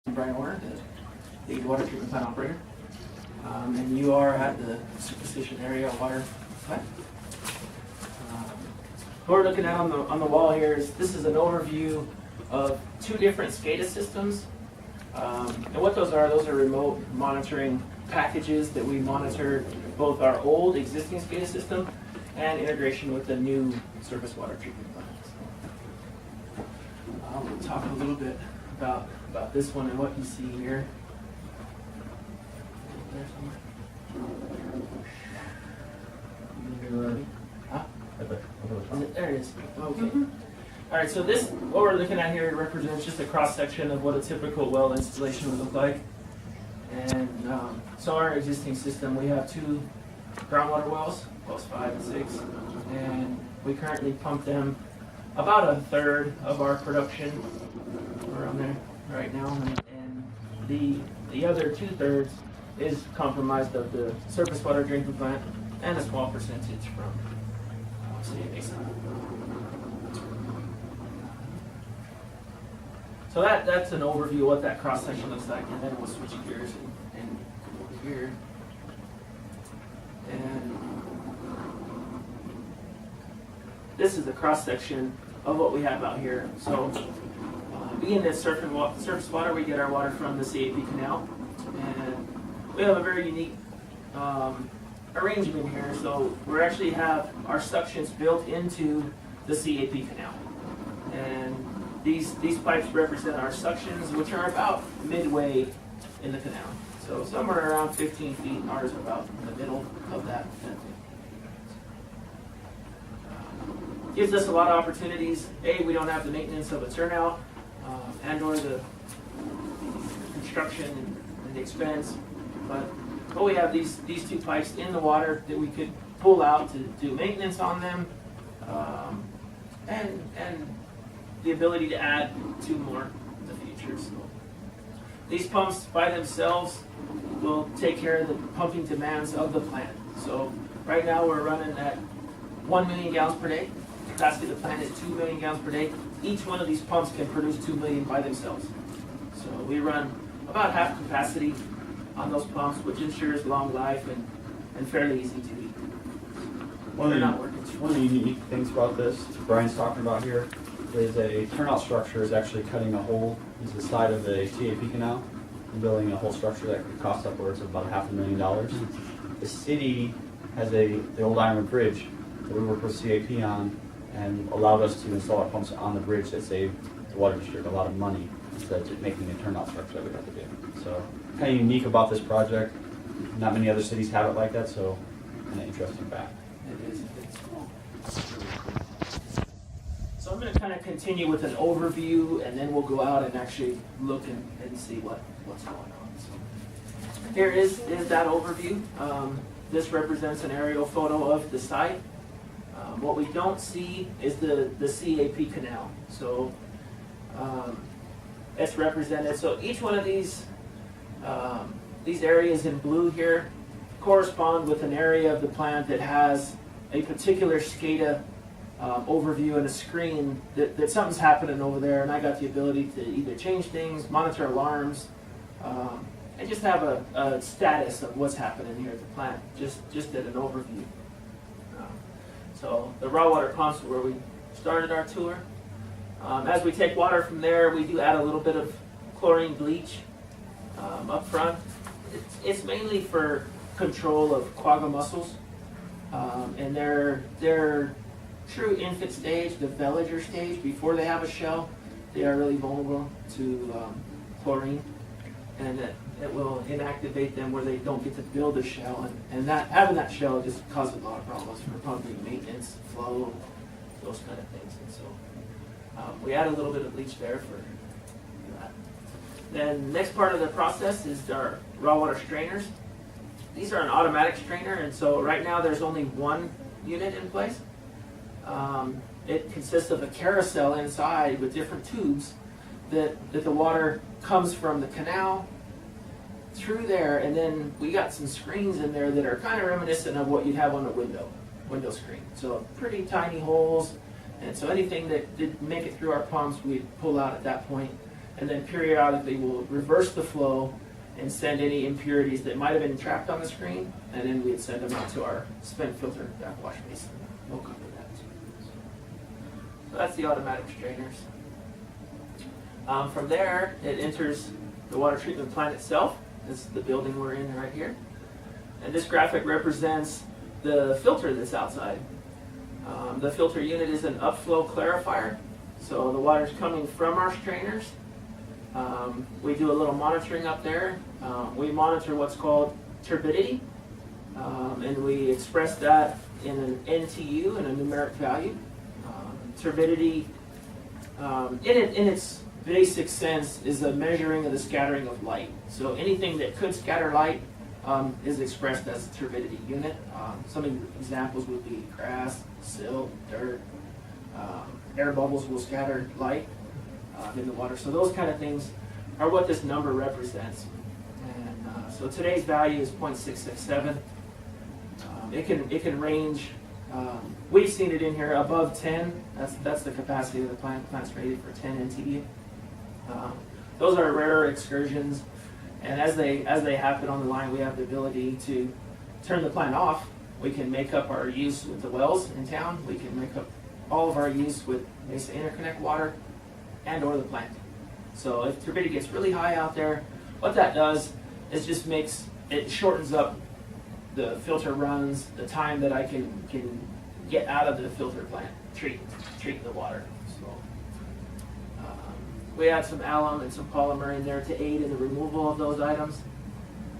The water treatment plant operator. And you are at the Superstition Area Water Plant. What we're looking at on the wall here is this is an overview of two different SCADA systems. And what those are remote monitoring packages that we monitor both our old existing SCADA system and integration with the new surface water treatment plant. So, we'll talk a little bit about this one and what you see here. There it is. Okay. All right, so this, what we're looking at here, represents just a cross-section of what a typical well installation would look like. And so our existing system, we have two groundwater wells, wells 5 and 6, and we currently pump them about a third of our production around there right now, and the other 2/3 is comprised of the surface water treatment plant and a small percentage from City of Mesa. So that's an overview of what that cross section looks like, and then we'll switch gears and over here. And this is the cross section of what we have out here. So being that surface water, we get our water from the CAP canal, and we have a very unique arrangement here. So we actually have our suctions built into the CAP canal, and these pipes represent our suctions, which are about midway in the canal. So some are around 15 feet, and ours are about in the middle of that. Gives us a lot of opportunities. We don't have the maintenance of a turnout, and or the construction and the expense, but we have these two pipes in the water that we could pull out to do maintenance on them, and the ability to add 2 more in the future. So these pumps by themselves will take care of the pumping demands of the plant. So right now we're running at 1 million gallons per day. Capacity of the plant is 2 million gallons per day. Each one of these pumps can produce 2 million by themselves. So we run about half capacity on those pumps, which ensures long life and fairly easy to eat. One of the unique things about this, Brian's talking about here, is a turnout structure is actually cutting a hole into the side of the TAP canal and building a whole structure that could cost upwards of about $500,000. The city has the old Ironwood Bridge that we worked with CAP on, and allowed us to install our pumps on the bridge that saved the water district a lot of money instead of making a turnout structure that we have to do. So kind of unique about this project. Not many other cities have it like that, so kind of interesting fact. It is. It's cool. So I'm going to kind of continue with an overview, and then we'll go out and actually look and see what's going on. So here is that overview. This represents an aerial photo of the site. What we don't see is the CAP canal. So it's represented. So each one of these areas in blue here correspond with an area of the plant that has a particular SCADA overview and a screen that something's happening over there, and I got the ability to either change things, monitor alarms, and just have a status of what's happening here at the plant, just at an overview. So the raw water pumps are where we started our tour. As we take water from there, we do add a little bit of chlorine bleach up front. It's mainly for control of quagga mussels, and they're true infant stage, the veliger stage, before they have a shell. They are really vulnerable to chlorine, and it will inactivate them where they don't get to build a shell, and that having that shell just causes a lot of problems for pumping, maintenance, flow, those kind of things. And so we add a little bit of bleach there for that. Then next part of the process is our raw water strainers. These are an automatic strainer, and so right now there's only one unit in place. It consists of a carousel inside with different tubes that the water comes from the canal through there, and then we got some screens in there that are kind of reminiscent of what you'd have on a window screen. So pretty tiny holes, and so anything that didn't make it through our pumps, we'd pull out at that point. and then periodically we'll reverse the flow and send any impurities that might have been trapped on the screen, and then we'd send them out to our spent filter backwash basin. We'll cover that. So that's the automatic strainers. From there, it enters the water treatment plant itself. This is the building we're in right here. And this graphic represents the filter that's outside. The filter unit is an upflow clarifier. So the water's coming from our strainers. We do a little monitoring up there. We monitor what's called turbidity. And we express that in an NTU, in a numeric value. Turbidity, in its basic sense, is a measuring of the scattering of light. So anything that could scatter light is expressed as a turbidity unit. Some examples would be grass, silt, dirt. Air bubbles will scatter light in the water. So those kind of things are what this number represents. And so today's value is 0.667. It can range. We've seen it in here above 10. That's the capacity of the plant. The plant's rated for 10 NTU. Those are rarer excursions, and as they happen on the line, we have the ability to turn the plant off. We can make up our use with the wells in town. We can make up all of our use with Mesa interconnect water and or the plant. So if turbidity gets really high out there, what that does is just it shortens up the filter runs, the time that I can get out of the filter plant, treat the water. So we add some alum and some polymer in there to aid in the removal of those items.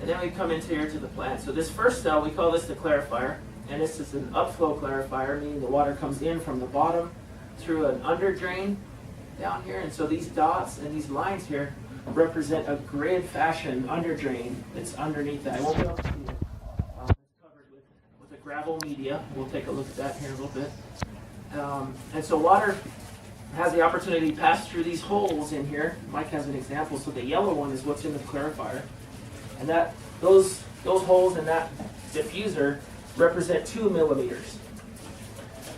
And then we come into here to the plant. So this first cell, we call this the clarifier. And this is an upflow clarifier, meaning the water comes in from the bottom through an under drain down here. And so these dots and these lines here represent a grid fashion under drain that's underneath that. I won't be able to see it. It's covered with a gravel media. We'll take a look at that here in a little bit. And so water has the opportunity to pass through these holes in here. Mike has an example. So the yellow one is what's in the clarifier. And those holes in that diffuser represent 2 millimeters.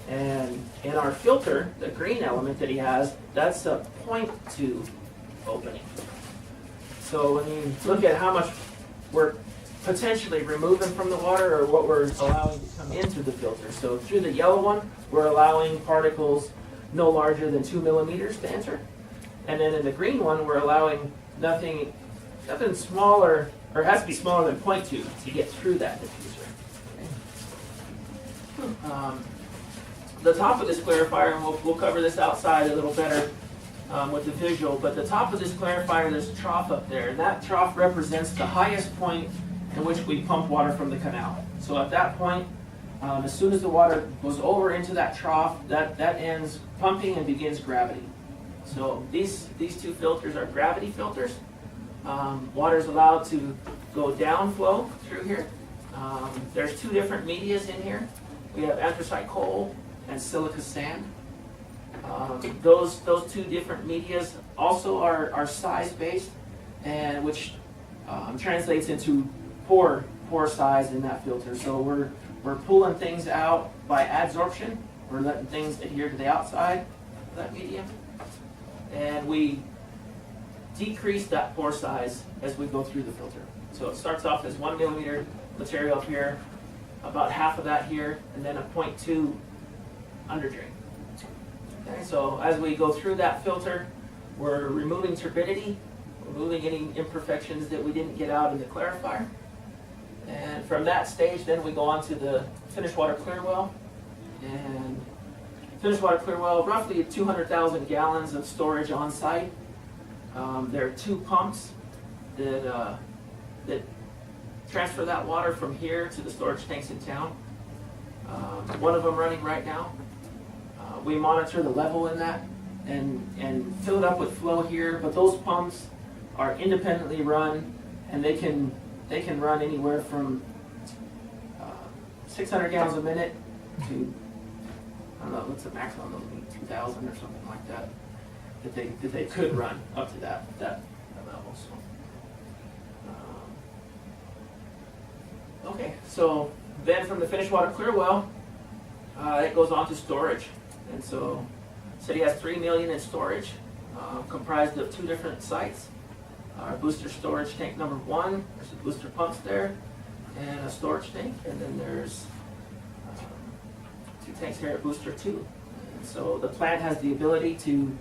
And in our filter, the green element that he has, that's a 0.2 opening. So when you look at how much we're potentially removing from the water or what we're allowing to come into the filter. So through the yellow one, we're allowing particles no larger than 2 millimeters to enter. And then in the green one, we're allowing nothing smaller, or it has to be smaller than 0.2 to get through that diffuser. The top of this clarifier, and we'll cover this outside a little better with the visual, but the top of this clarifier, there's a trough up there, and that trough represents the highest point in which we pump water from the canal. So at that point, as soon as the water goes over into that trough, that ends pumping and begins gravity. So these two filters are gravity filters. Water is allowed to go downflow through here. There's two different medias in here. We have anthracite coal and silica sand. Those two different medias also are size-based, and which translates into pore size in that filter. So we're pulling things out by adsorption. We're letting things adhere to the outside of that medium, and we decrease that pore size as we go through the filter. So it starts off as 1 millimeter material up here, about half of that here, and then a 0.2 under drain. Okay, so as we go through that filter, we're removing turbidity, removing any imperfections that we didn't get out in the clarifier. And from that stage, then we go on to the finished water clear well. And finished water clear well, roughly 200,000 gallons of storage on site. There are two pumps that transfer that water from here to the storage tanks in town. One of them running right now. We monitor the level in that and fill it up with flow here, but those pumps are independently run, and they can run anywhere from 600 gallons a minute to, I don't know, what's the maximum, maybe 2,000 or something like that, that they could run up to that level. So, okay, so then from the finished water clear well, it goes on to storage. And so he has 3 million in storage. comprised of 2 different sites. Our booster storage tank number 1, there's the booster pumps there, and a storage tank, and then there's 2 tanks here at booster 2. And so the plant has the ability to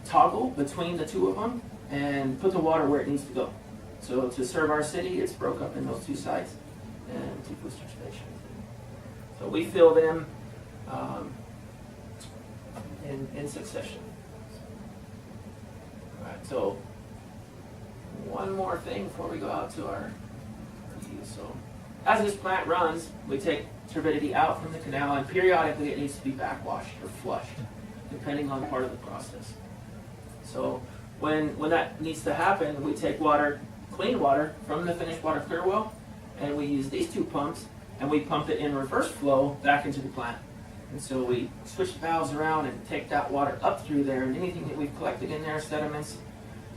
toggle between the 2 of them and put the water where it needs to go. So to serve our city, it's broke up in those 2 sites and 2 booster stations. So we fill them in succession. All right, so one more thing before we go out to our review. So as this plant runs, we take turbidity out from the canal, and periodically it needs to be backwashed or flushed, depending on part of the process. So when that needs to happen, we take water, clean water, from the finished water clear well, and we use these 2 pumps, and we pump it in reverse flow back into the plant. And so we switch the valves around and take that water up through there, and anything that we've collected in there, sediments,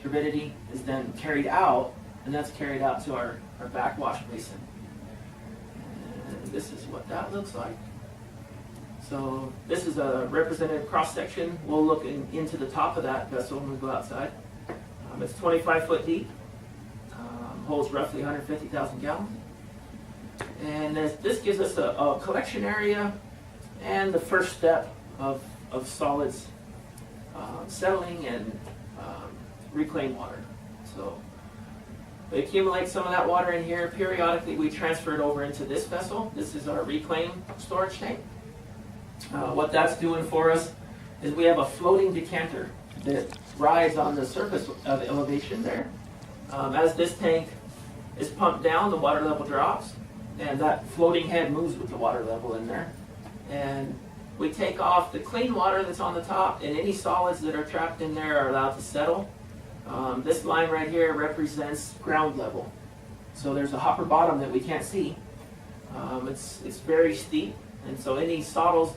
turbidity, is then carried out, and that's carried out to our backwash basin. And this is what that looks like. So this is a representative cross-section. We'll look into the top of that vessel when we go outside. It's 25 foot deep, holds roughly 150,000 gallons. And this gives us a collection area and the first step of solids settling and reclaimed water. So we accumulate some of that water in here. Periodically we transfer it over into this vessel. This is our reclaim storage tank. What that's doing for us is we have a floating decanter that rides on the surface of the elevation there. As this tank is pumped down, the water level drops, and that floating head moves with the water level in there. And we take off the clean water that's on the top, and any solids that are trapped in there are allowed to settle. This line right here represents ground level. So there's a hopper bottom that we can't see. It's very steep, and so any solids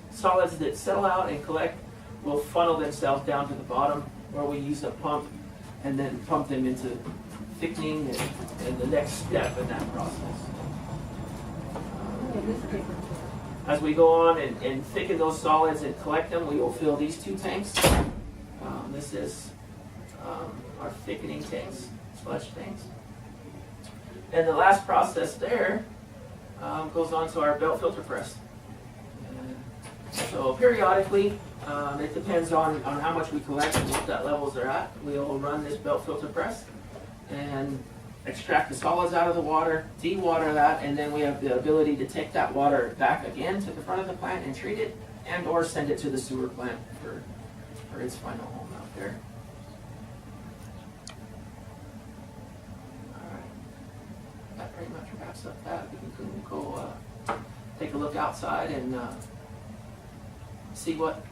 that settle out and collect will funnel themselves down to the bottom, where we use a pump and then pump them into thickening and the next step in that process. As we go on and thicken those solids and collect them, we will fill these 2 tanks. This is our thickening tanks, sludge tanks. And the last process there goes on to our belt filter press. So periodically, it depends on how much we collect and what that levels are at. We'll run this belt filter press and extract the solids out of the water, de-water that, and then we have the ability to take that water back again to the front of the plant and treat it, and or send it to the sewer plant for its final home out there. All right, that pretty much wraps up that. We can go take a look outside and see what